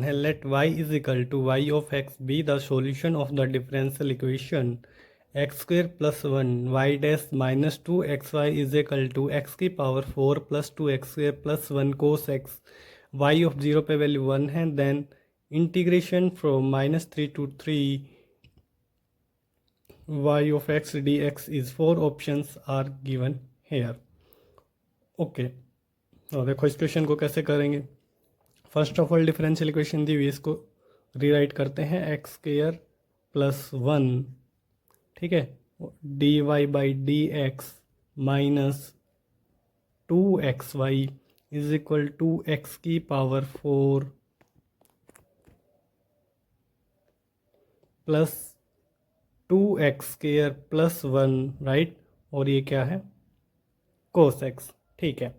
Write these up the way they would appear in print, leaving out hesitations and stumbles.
Given है let y is equal to y of x be the solution of the differential equation x square plus one y dash minus two x y is equal to x की power four plus two x square plus one cos x y of zero पे value one है then integration from minus three to three y of x dx is four options are given here. Okay, और देखो इस question को कैसे करेंगे। First of all differential equation दी हुई, इसको रीराइट करते हैं एक्स स्क्वेयर प्लस वन, ठीक है, d Y by D x minus two x y is equal to x की power four plus two x square plus one, right, और ये क्या है कोस एक्स, ठीक है।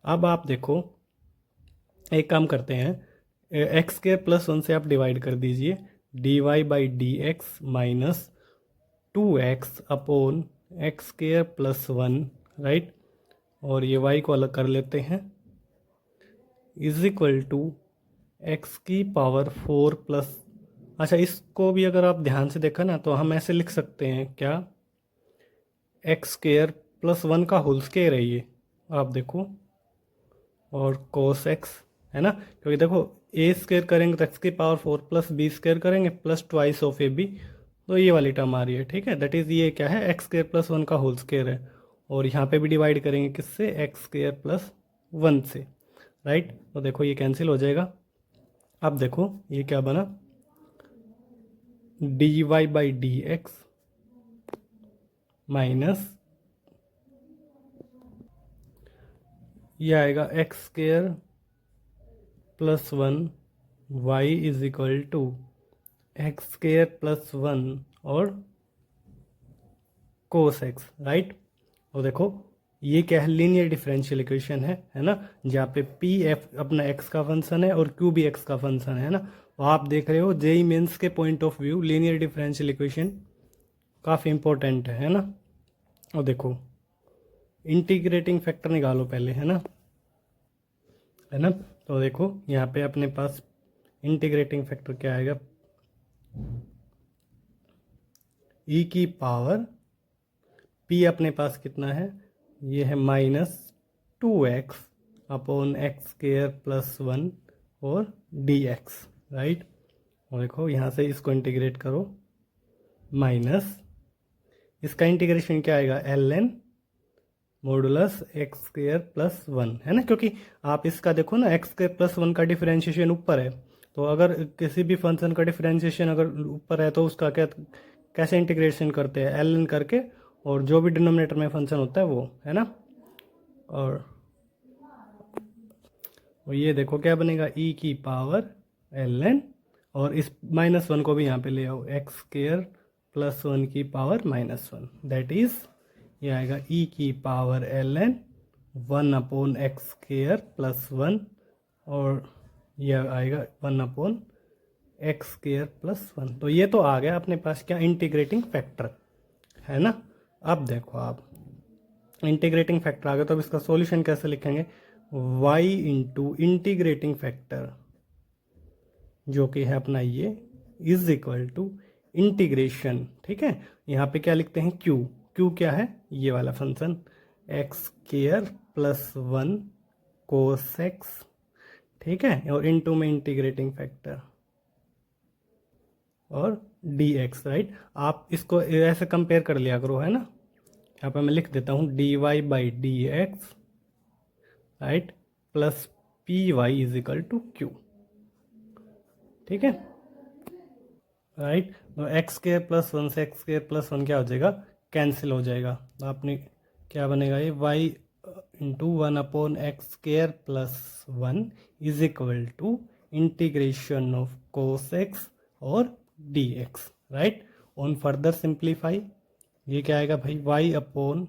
अब आप देखो एक काम करते हैं, एक्स स्क्वेयर प्लस वन से आप डिवाइड कर दीजिए, D Y by D x minus two X upon x square plus one, right, और ये वाई को अलग कर लेते हैं, इज इक्वल टू एक्स की पावर फोर प्लस, अच्छा इसको भी अगर आप ध्यान से देखा ना तो हम ऐसे लिख सकते हैं क्या, एक्स स्क्वेयर प्लस वन का होल स्क्वेयर है ये, आप देखो, और कोस एक्स है ना, क्योंकि देखो ए स्क्वेयर करेंगे तो एक्स की power four plus b square करेंगे plus twice of a b, तो ये वाली टर्म आ रही है, ठीक है, दैट इज़ ये क्या है एक्स स्क्वेयर प्लस वन का होल स्क्वेयर है, और यहाँ पे भी डिवाइड करेंगे किससे, एक्स स्क्वेयर प्लस वन से, राइट, तो देखो ये कैंसिल हो जाएगा। अब देखो ये क्या बना, D Y by D x minus ये आएगा X square plus one Y is equal to x square plus one और कोस एक्स, राइट, और देखो ये क्या है लीनियर डिफरेंशियल इक्वेशन है ना, जहाँ पे पी एफ अपना एक्स का फंक्शन है और क्यू भी एक्स का फंक्शन है ना, तो आप देख रहे हो जेई मेंस के point of view linear differential equation काफ़ी इंपॉर्टेंट है ना। और देखो इंटीग्रेटिंग फैक्टर निकालो पहले, है ना, तो देखो यहाँ पे अपने पास इंटीग्रेटिंग फैक्टर क्या आएगा, ई की पावर पी अपने पास कितना है, ये है minus two X upon x square plus one और डी एक्स, राइट, और देखो यहाँ से इसको इंटीग्रेट करो, माइनस इसका इंटीग्रेशन क्या आएगा, L N modulus X square plus one, है ना, क्योंकि आप इसका देखो ना एक्स स्क्वेयर प्लस वन का डिफरेंशिएशन ऊपर है, तो अगर किसी भी फंक्शन का डिफरेंशिएशन अगर ऊपर है तो उसका क्या कैसे इंटीग्रेशन करते हैं, एल एन करके, और जो भी डिनोमिनेटर में फंक्शन होता है वो, है ना, और ये देखो क्या बनेगा, ई की पावर एल एन, और इस माइनस वन को भी यहाँ पे ले आओ, एक्स स्क्वेयर प्लस वन की power minus one, that is ये आएगा ई की power L N one upon x square plus one, और यह आएगा one upon x square plus one, तो ये तो आ गया अपने पास क्या इंटीग्रेटिंग फैक्टर, है ना। अब देखो आप इंटीग्रेटिंग फैक्टर आ गया, तो अब इसका सॉल्यूशन कैसे लिखेंगे, y इंटू इंटीग्रेटिंग फैक्टर जो कि है अपना ये इज इक्वल टू इंटीग्रेशन, ठीक है, यहाँ पे क्या लिखते हैं क्यू क्या है ये वाला function x square plus one cos x, ठीक है, और इनटू में इंटीग्रेटिंग फैक्टर और डी एक्स, राइट, आप इसको ऐसे कंपेयर कर लिया करो, है ना, यहाँ पे मैं लिख देता हूँ D Y by D x, right, plus P Y is equal to Q, ठीक है, राइट, तो एक्स स्क्वेयर प्लस वन से एक्स स्क्वेयर प्लस वन क्या हो जाएगा, कैंसिल हो जाएगा, तो आपने क्या बनेगा ये y into one upon x square plus one is equal to integration of cos x और d x, right, on further simplify ये क्या आएगा भाई, y upon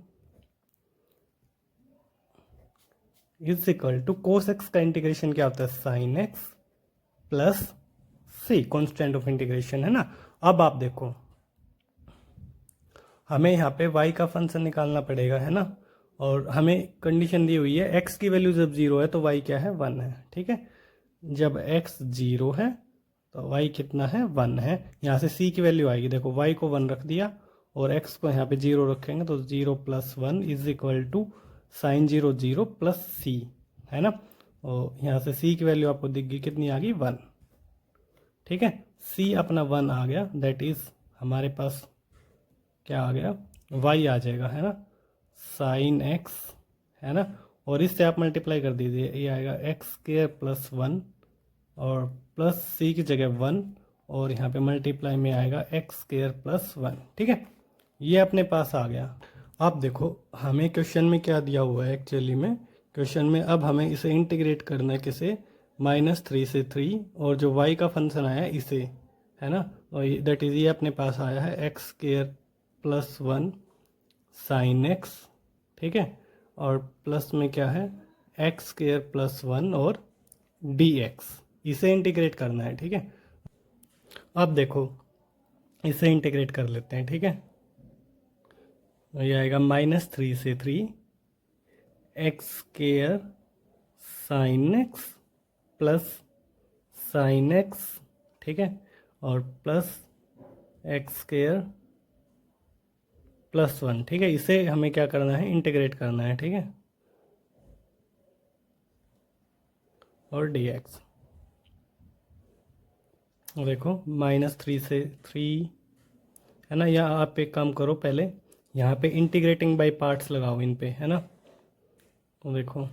is equal to cos x का इंटीग्रेशन क्या होता है, sine x plus c, constant of integration, है ना। अब आप देखो हमें यहाँ पे y का फंक्शन निकालना पड़ेगा, है ना, और हमें कंडीशन दी हुई है x की वैल्यू जब जीरो है तो y क्या है, वन है, ठीक है, जब x 0 है तो y कितना है 1 है। यहाँ से c की वैल्यू आएगी, देखो y को 1 रख दिया और x को यहाँ पे 0 रखेंगे तो 0 + 1 is equal to sine 0 0 plus c, है ना। और यहाँ से c की वैल्यू आपको दिख गई, कितनी आ गई 1। ठीक है, c अपना 1 आ गया, दैट इज हमारे पास क्या आ गया y आ जाएगा, है ना, साइन x, है ना। और इससे आप मल्टीप्लाई कर दीजिए, ये आएगा x² + 1 और प्लस c की जगह 1 और यहाँ पे मल्टीप्लाई में आएगा x² + 1। ठीक है, ये अपने पास आ गया। आप देखो हमें क्वेश्चन में क्या दिया हुआ है, एक्चुअली में क्वेश्चन में अब हमें इसे इंटीग्रेट करना है किसे, -3 से 3 और जो y का फंक्शन आया है इसे, है ना, और दैट इज ये अपने पास आया है x² + 1 साइन x। ठीक है, और प्लस में क्या है x² + 1 और dx, इसे इंटीग्रेट करना है। ठीक है, अब देखो इसे इंटीग्रेट कर लेते हैं। ठीक है, ये आएगा -3 से 3 x² sine x plus sine x, ठीक है, और प्लस x² + 1। ठीक है, इसे हमें क्या करना है, इंटीग्रेट करना है। ठीक है, और dx, देखो -3 से 3, है ना। या आप एक काम करो, पहले यहाँ पे इंटीग्रेटिंग बाय पार्ट्स लगाओ इन पे, है ना। तो देखो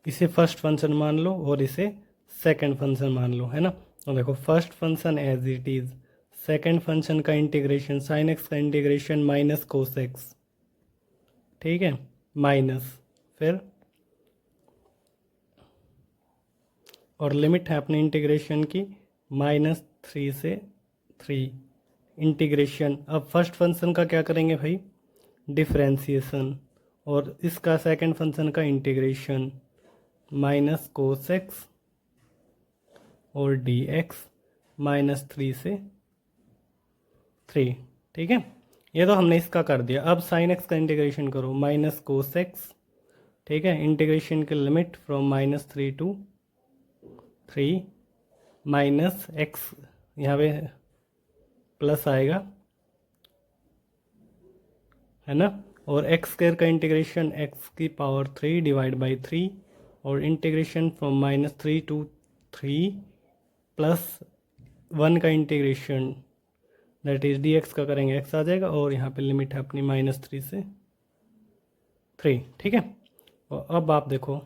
इसे फर्स्ट फंक्शन मान लो और इसे सेकंड फंक्शन मान लो, है ना। तो देखो first function as it is, second function का इंटीग्रेशन साइन एक्स का इंटीग्रेशन माइनस कोस एक्स, ठीक है, माइनस फिर और लिमिट है अपने इंटीग्रेशन की -3 से 3 इंटीग्रेशन। अब फर्स्ट फंक्शन का क्या करेंगे भाई, डिफरेंशिएशन, और इसका सेकंड फंक्शन का इंटीग्रेशन माइनस कोस एक्स और dx -3 से 3। ठीक है, ये तो हमने इसका कर दिया। अब साइन एक्स का इंटीग्रेशन करो, माइनस कोस एक्स, ठीक है, इंटीग्रेशन की limit from -3 to 3 minus x, यहाँ पे प्लस आएगा, है ना, और x² का इंटीग्रेशन x³ डिवाइड बाई 3 और इंटीग्रेशन फ्रॉम -3 to 3 प्लस 1 का इंटीग्रेशन दैट इज dx का करेंगे, x आ जाएगा और यहाँ पे लिमिट है अपनी -3 से 3। ठीक है, और अब आप देखो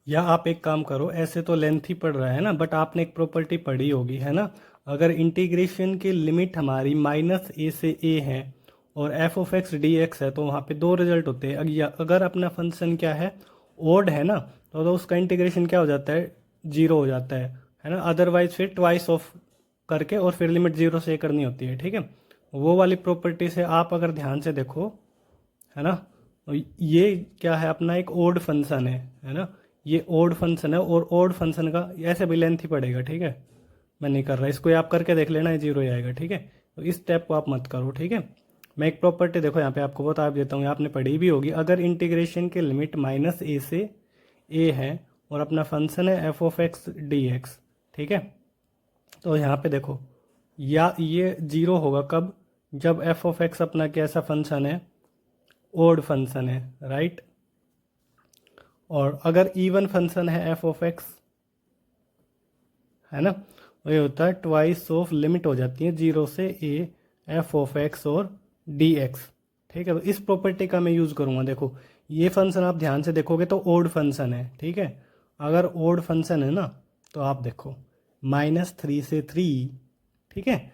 या आप एक काम करो, ऐसे तो लेंथ ही पड़ रहा है ना, बट आपने एक प्रॉपर्टी पढ़ी होगी, है ना। अगर इंटीग्रेशन की लिमिट हमारी -a से a है और f(x) dx है तो वहाँ पे दो रिजल्ट होते हैं। अगर अपना फंक्शन क्या है, ओड है ना, तो उसका इंटीग्रेशन क्या हो जाता है, 0 हो जाता है ना। अदरवाइज फिर ट्वाइस ऑफ करके और फिर लिमिट 0 से करनी होती है। ठीक है, वो वाली प्रॉपर्टी से आप अगर ध्यान से देखो, है ना, तो ये क्या है, अपना एक ओड फंक्शन है ना, ये ओड फंक्शन है और ओड फंक्शन का ऐसे भी लेंथ ही पड़ेगा। ठीक है, मैं नहीं कर रहा, इसको आप करके देख लेना, ये 0 ही आएगा। ठीक है, तो इस स्टेप को आप मत करो। ठीक है, मैं एक प्रॉपर्टी देखो यहाँ पे आपको बता देता हूँ, आपने पढ़ी भी होगी। अगर इंटीग्रेशन की लिमिट -a से a है और अपना फंक्शन है f(x) dx, ठीक है, तो यहाँ पे देखो या ये 0 होगा कब, जब f(x) अपना कैसा फंक्शन है, ओड फंक्शन है, राइट। और अगर इवन फंक्शन है f(x), है ना, वो ये होता है ट्वाइस ऑफ लिमिट हो जाती है 0 से a f(x) और dx। ठीक है, तो इस प्रॉपर्टी का मैं यूज़ करूँगा। देखो ये फंक्शन आप ध्यान से देखोगे तो ओड फंक्शन है। ठीक है, अगर ओड फंक्शन है ना तो आप देखो -3 से 3, ठीक है,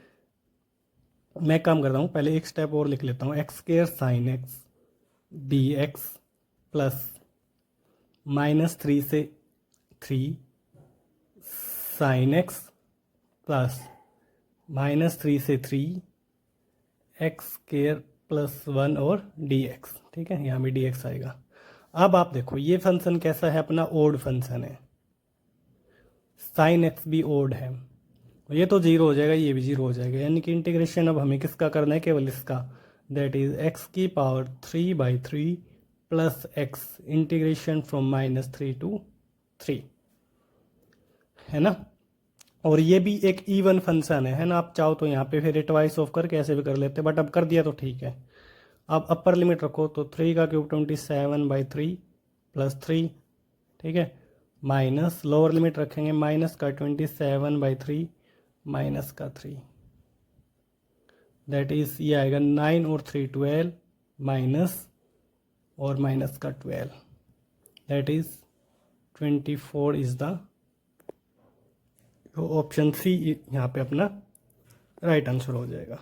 मैं काम करता हूँ, पहले एक स्टेप और लिख लेता हूँ, x² sine x dx plus -3 से 3 साइन x प्लस -3 से 3 x² + 1 और dx। ठीक है, यहाँ भी dx आएगा। अब आप देखो ये फंक्शन कैसा है, अपना ओड फंक्शन है, साइन x भी ओड है, ये तो जीरो हो जाएगा, ये भी जीरो हो जाएगा, यानी कि इंटीग्रेशन अब हमें किसका करना है, केवल इसका, दैट इज एक्स की power 3/3 plus x integration from -3 to 3, है ना। और ये भी एक इवन फंक्शन है ना। आप चाहो तो यहाँ पे फिर ट्वाइस ऑफ करके ऐसे भी कर लेते, बट अब कर दिया तो ठीक है। अब अपर लिमिट रखो तो 3 का क्यूब 27/3 प्लस 3, ठीक है, माइनस लोअर लिमिट रखेंगे -27/3 -3, दैट इज ये आएगा 9 और 3 12 माइनस और -12, that is 24 is the option C यहाँ पे अपना राइट आंसर हो जाएगा।